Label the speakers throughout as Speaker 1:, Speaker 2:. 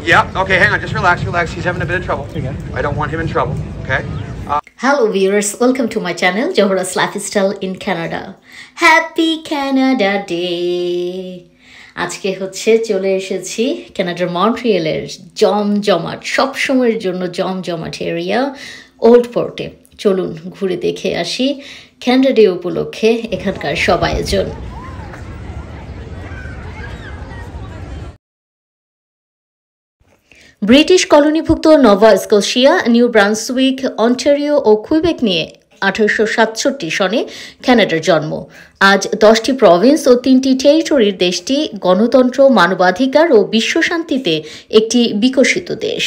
Speaker 1: Yeah, okay, hang on, just relax. He's having a bit of trouble. I don't want him in trouble, okay?
Speaker 2: Hello viewers, welcome to my channel Johara's Lifestyle in Canada. Happy Canada Day! আজকে চলে এসেছি কানাডার মন্ট্রিয়েলের জমজমাট সবসময়ের জন্য জমজমাট area old পোর্টে। চলুন ঘুরে দেখে আসি ক্যানাডা ডে উপলক্ষে এখানকার সব আয়োজন। ব্রিটিশ কলোনিভুক্ত Nova Scotia, New Brunswick, Ontario ও কুইবেক নিয়ে 1867 সনে কানাডার জন্ম। আজ 10টি প্রভিন্স ও 3টি টেরিটরির দেশটি গণতন্ত্র, মানবাধিকার ও বিশ্বশান্তিতে একটি বিকশিত দেশ।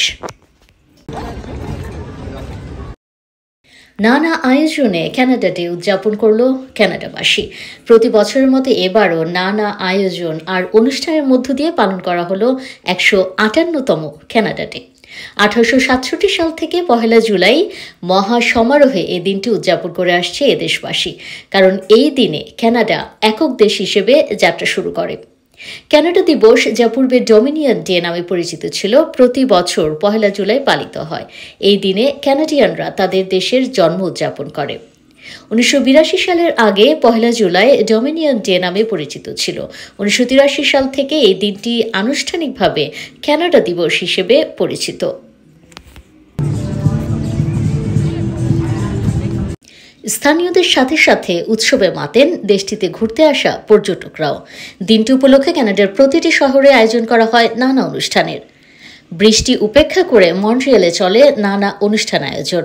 Speaker 2: নানা আয়োজনে কানাডা ডে উদযাপন করল কানাডাবাসী। প্রতি বছরের মতো এবারও নানা আয়োজন আর অনুষ্ঠানের মধ্য দিয়ে পালন করা হলো 158তম কানাডা ডে। 1867 সাল থেকে 1 জুলাই মহা সমারোহে এই দিনটি উদযাপন করে আসছে এদেশবাসী, কারণ এই দিনে কানাডা একক দেশ হিসেবে যাত্রা শুরু করে। কানাডা দিবস, যা পূর্বে ডোমিনিয়ন ডে নামে পরিচিত ছিল, প্রতি বছর 1 জুলাই পালিত হয়। এই দিনে কানাডিয়ানরা তাদের দেশের জন্ম উদযাপন করে। 1982 সালের আগে 1 জুলাই ডোমিনিয়ন ডে নামে পরিচিত ছিল। 1983 সাল থেকে এই দিনটি আনুষ্ঠানিকভাবে কানাডা দিবস হিসেবে পরিচিত। স্থানীয়দের সাথে সাথে উৎসবে মাতেন দেশটিতে ঘুরতে আসা পর্যটকরাও। দিনটি উপলক্ষে কানাডার প্রতিটি শহরে আয়োজন করা হয় নানা অনুষ্ঠানের। বৃষ্টি উপেক্ষা করে মন্ট্রিয়েলে চলে নানা অনুষ্ঠান আয়োজন।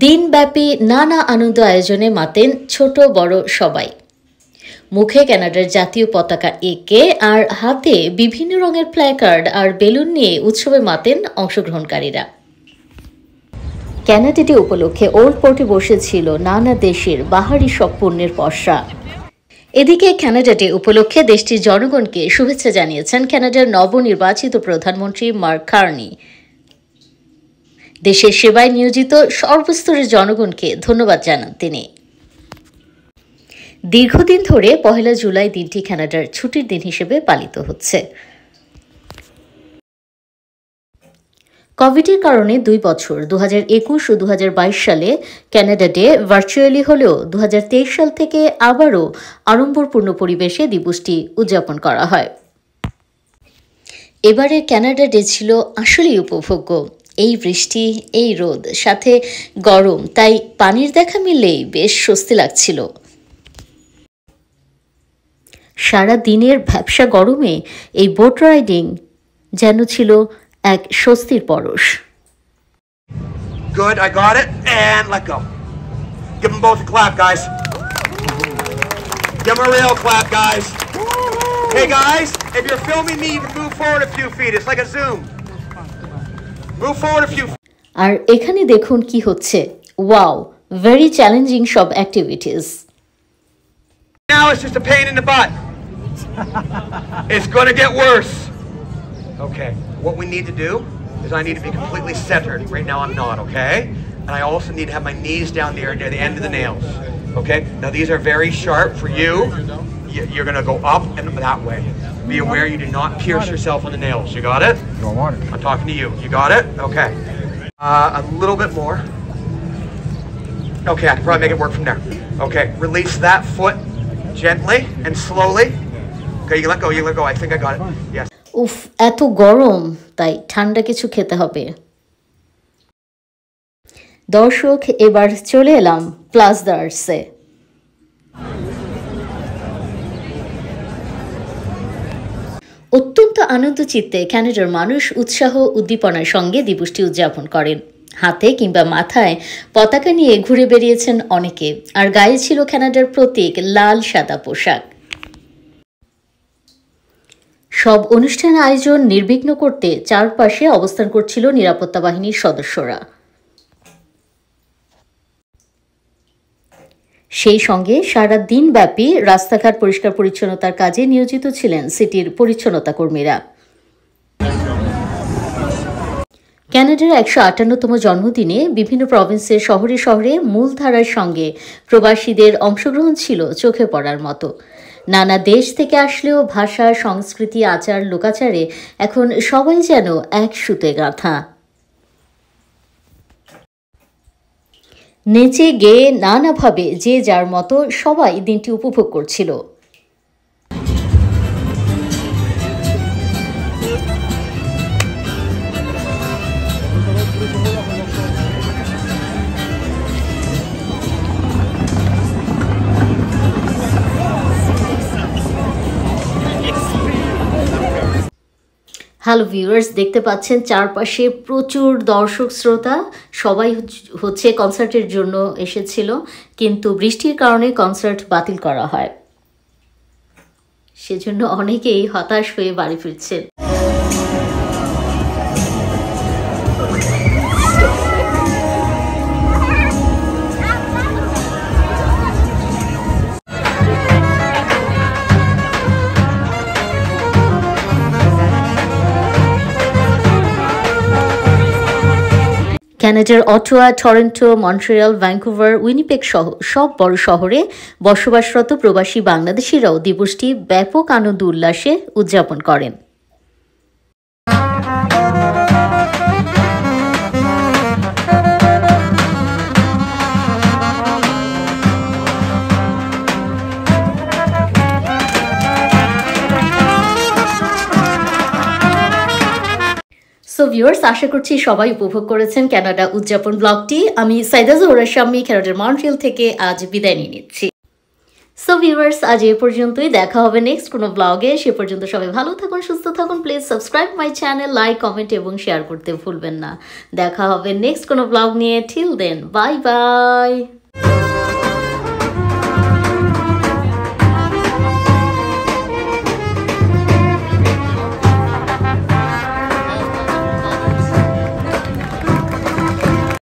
Speaker 2: দিনব্যাপী নানা আনন্দ আয়োজনে মাতেন ছোট বড় সবাই। মুখে কানাডার জাতীয় পতাকা এঁকে আর হাতে বিভিন্ন রঙের প্ল্যাকার্ড আর বেলুন নিয়ে উৎসবে মাতেন অংশগ্রহণকারীরা। কানাডা ডে উপলক্ষে ওল্ড পোর্টে বসেছিল নানা দেশের বাহারি সব পণ্যের পসরা। এদিকে কানাডা ডে উপলক্ষে দেশটির জনগণকে শুভেচ্ছা জানিয়েছেন কানাডার নবনির্বাচিত প্রধানমন্ত্রী মার্ক কার্নি। দেশের সেবায় নিয়োজিত সর্বস্তরের জনগণকে ধন্যবাদ জানান তিনি। দীর্ঘদিন ধরে 1 জুলাই দিনটি কানাডার ছুটির দিন হিসেবে পালিত হচ্ছে। কোভিডের কারণে 2 বছর 2021 ও 2022 সালে কানাডা ডে ভার্চুয়ালি হলেও 2023 সাল থেকে আবারও আড়ম্বরপূর্ণ পরিবেশে দিবসটি উদযাপন করা হয়। এবারের কানাডা ডে ছিল আসলেই উপভোগ্য। এই বৃষ্টি, এই রোদ, সাথে গরম, তাই পানির দেখা মিললেই বেশ স্বস্তি লাগছিল। সারা দিনের ভ্যাপসা গরমে এই বোট রাইডিং যেন ছিল এক স্বস্তির পরশ।
Speaker 1: Good, I got it, and let go. Give them both a clap, guys. Give them a real clap, guys. Hey, guys, if you're filming me, you can move forward a few feet. It's like a zoom. Move forward a few feet.
Speaker 2: আর এখানে দেখুন কি হচ্ছে। Wow, very challenging সব activities.
Speaker 1: Now it's just a pain in the butt. It's going to get worse. Okay, what we need to do is I need to be completely centered. Right now I'm not, okay? And I also need to have my knees down there near the end of the nails, okay? Now these are very sharp for you. You're going to go up and that way. Be aware you do not pierce yourself on the nails. You got it? I'm talking to you. You got it? Okay. A little bit more. Okay, I can probably make it work from there. Okay, release that foot gently and slowly. Okay, you let go, I think I got it. Yes.
Speaker 2: উফ, এত গরম, তাই ঠান্ডা কিছু খেতে হবে। দর্শক, এবার চলে এলাম প্লাস দ্য আর্টসে। অত্যন্ত আনন্দ চিত্তে কানাডার মানুষ উৎসাহ উদ্দীপনার সঙ্গে দিবসটি উদযাপন করেন। হাতে কিংবা মাথায় পতাকা নিয়ে ঘুরে বেরিয়েছেন অনেকে, আর গায়ে ছিল কানাডার প্রতীক লাল সাদা পোশাক। সব অনুষ্ঠান আয়োজন নির্বিঘ্ন করতে চারপাশে অবস্থান করছিল নিরাপত্তা বাহিনীর সদস্যরা। সেই সঙ্গে সারা দিনব্যাপী রাস্তাঘাট পরিষ্কার পরিচ্ছন্নতার কাজে নিয়োজিত ছিলেন সিটির পরিচ্ছন্নতা কর্মীরা। কানাডার 158তম জন্মদিনে বিভিন্ন প্রভিন্সের শহরে শহরে মূলধারার সঙ্গে প্রবাসীদের অংশগ্রহণ ছিল চোখে পড়ার মতো। নানা দেশ থেকে আসলেও ভাষা, সংস্কৃতি, আচার, লোকাচারে এখন সবাই যেন এক সুতে গাঁথা। নেচে গেয়ে নানাভাবে যে যার মতো সবাই দিনটি উপভোগ করছিল। হ্যালো ভিউয়ার্স, দেখতে পাচ্ছেন চারপাশে প্রচুর দর্শক শ্রোতা, সবাই হচ্ছে কনসার্টের জন্য এসেছিল, কিন্তু বৃষ্টির কারণে কনসার্ট বাতিল করা হয়, সেজন্য অনেকেই হতাশ হয়ে বাড়ি ফিরছেন। ক্যানাডার Ottawa, Toronto, Montreal, Vancouver, Winnipeg সহ সব বড় শহরে বসবাসরত প্রবাসী বাংলাদেশিরাও দিবসটি ব্যাপক আনন্দ উল্লাসে উদযাপন করেন। সো ভিউয়ার্স, আশা করছি সবাই উপভোগ করেছেন কানাডা উদযাপন ব্লগটি। আমি সাইদা জোহরা শাম্মী কানাডার মন্ট্রিয়াল থেকে আজ বিদায় নিয়ে নিচ্ছি। সো ভিউয়ার্স, আজ এ পর্যন্তই, দেখা হবে নেক্সট কোনো ব্লগে। সে পর্যন্ত সবাই ভালো থাকুন, সুস্থ থাকুন। Please subscribe my channel, like, comment এবং শেয়ার করতে ভুলবেন না। দেখা হবে নেক্সট কোনো ব্লগ নিয়ে। Till then, bye by.